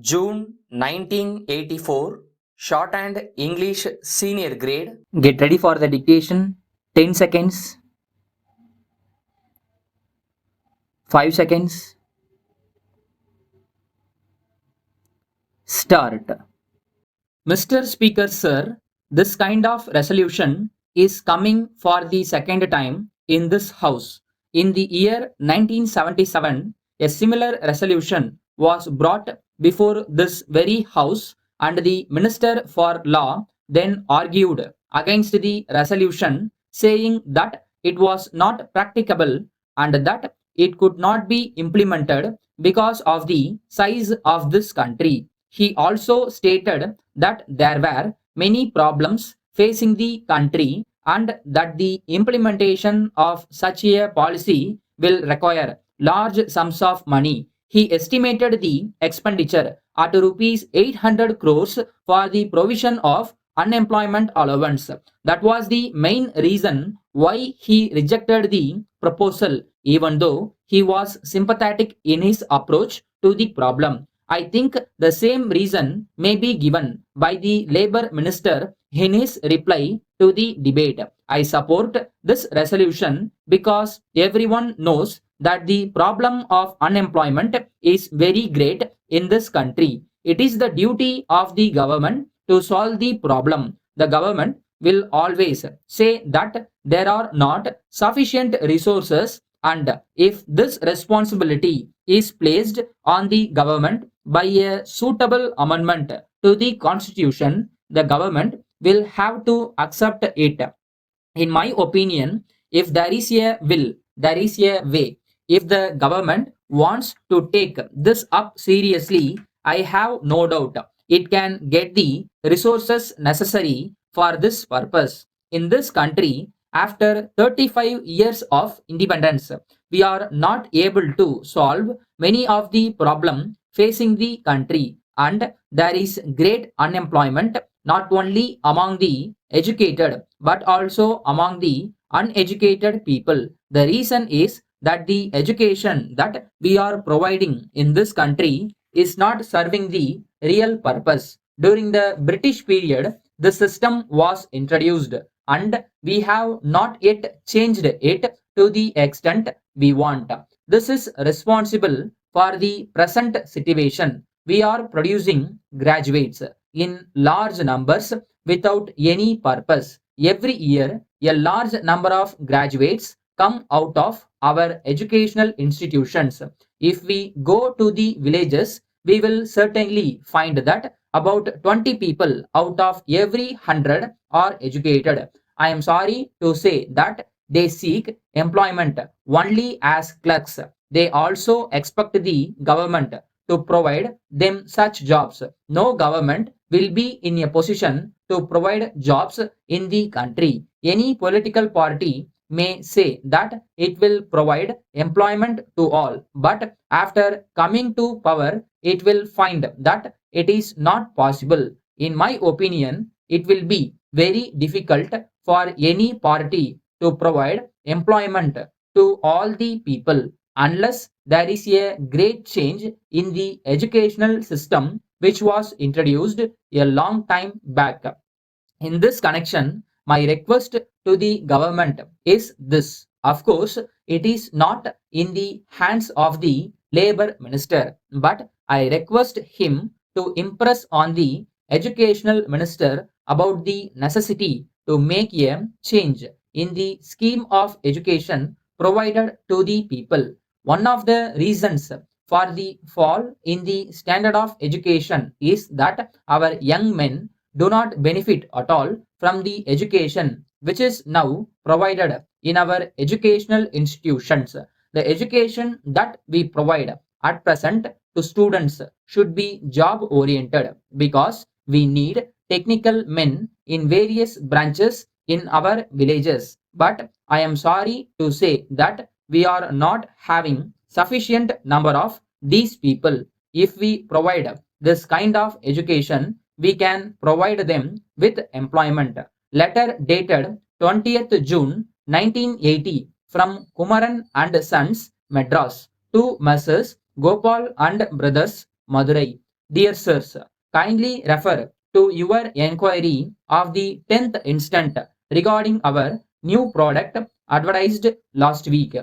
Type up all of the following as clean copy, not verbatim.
June 1984, Shorthand English Senior Grade. Get ready for the dictation. 10 seconds. 5 seconds. Start. Mr. Speaker, sir, this kind of resolution is coming for the second time in this House. In the year 1977, a similar resolution was brought before this very House, and the Minister for Law then argued against the resolution, saying that it was not practicable and that it could not be implemented because of the size of this country. He also stated that there were many problems facing the country and that the implementation of such a policy will require large sums of money. He estimated the expenditure at rupees 800 crores for the provision of unemployment allowance. That was the main reason why he rejected the proposal, even though he was sympathetic in his approach to the problem. I think the same reason may be given by the Labour Minister in his reply to the debate. I support this resolution because everyone knows that the problem of unemployment is very great in this country. It is the duty of the government to solve the problem. The government will always say that there are not sufficient resources, and if this responsibility is placed on the government by a suitable amendment to the constitution, the government will have to accept it. In my opinion, if there is a will, there is a way. If the government wants to take this up seriously, I have no doubt it can get the resources necessary for this purpose. In this country, after 35 years of independence, we are not able to solve many of the problems facing the country, and there is great unemployment not only among the educated but also among the uneducated people. The reason is that the education that we are providing in this country is not serving the real purpose. During the British period, the system was introduced and we have not yet changed it to the extent we want. This is responsible for the present situation. We are producing graduates in large numbers without any purpose. Every year, a large number of graduates come out of our educational institutions. If we go to the villages, we will certainly find that about 20 people out of every 100 are educated. I am sorry to say that they seek employment only as clerks. They also expect the government to provide them such jobs. No government will be in a position to provide jobs in the country. Any political party may say that it will provide employment to all, but after coming to power, it will find that it is not possible. In my opinion, it will be very difficult for any party to provide employment to all the people unless there is a great change in the educational system which was introduced a long time back. In this connection, my request to the government is this. Of course, it is not in the hands of the labor minister, but I request him to impress on the educational minister about the necessity to make a change in the scheme of education provided to the people. One of the reasons for the fall in the standard of education is that our young men do not benefit at all from the education which is now provided in our educational institutions. The education that we provide at present to students should be job oriented because we need technical men in various branches in our villages. But I am sorry to say that we are not having sufficient number of these people. If we provide this kind of education, we can provide them with employment. Letter dated 20th June 1980 from Kumaran and Sons, Madras, to Messrs. Gopal and Brothers, Madurai. Dear sirs, kindly refer to your enquiry of the 10th instant regarding our new product advertised last week.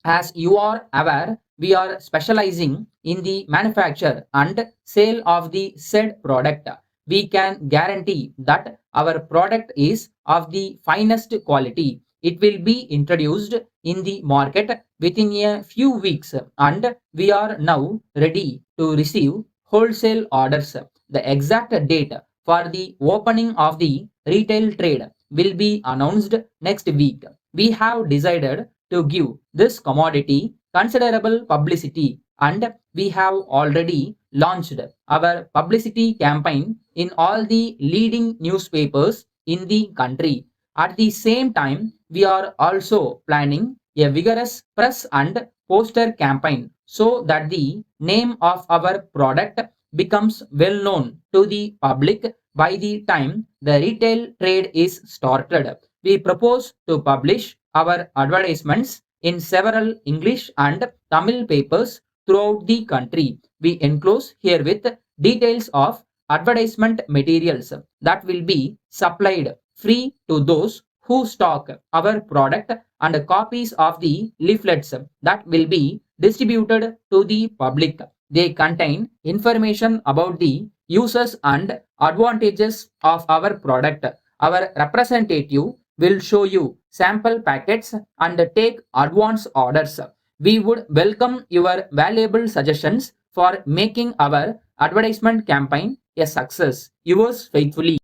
As you are aware, we are specializing in the manufacture and sale of the said product. We can guarantee that our product is of the finest quality. It will be introduced in the market within a few weeks, and we are now ready to receive wholesale orders. The exact date for the opening of the retail trade will be announced next week. We have decided to give this commodity considerable publicity, and we have already launched our publicity campaign in all the leading newspapers in the country. At the same time, we are also planning a vigorous press and poster campaign so that the name of our product becomes well known to the public by the time the retail trade is started. We propose to publish our advertisements in several English and Tamil papers throughout the country. We enclose here with details of advertisement materials that will be supplied free to those who stock our product, and copies of the leaflets that will be distributed to the public. They contain information about the uses and advantages of our product. Our representative will show you sample packets and take advance orders. We would welcome your valuable suggestions for making our advertisement campaign a success. Yours faithfully.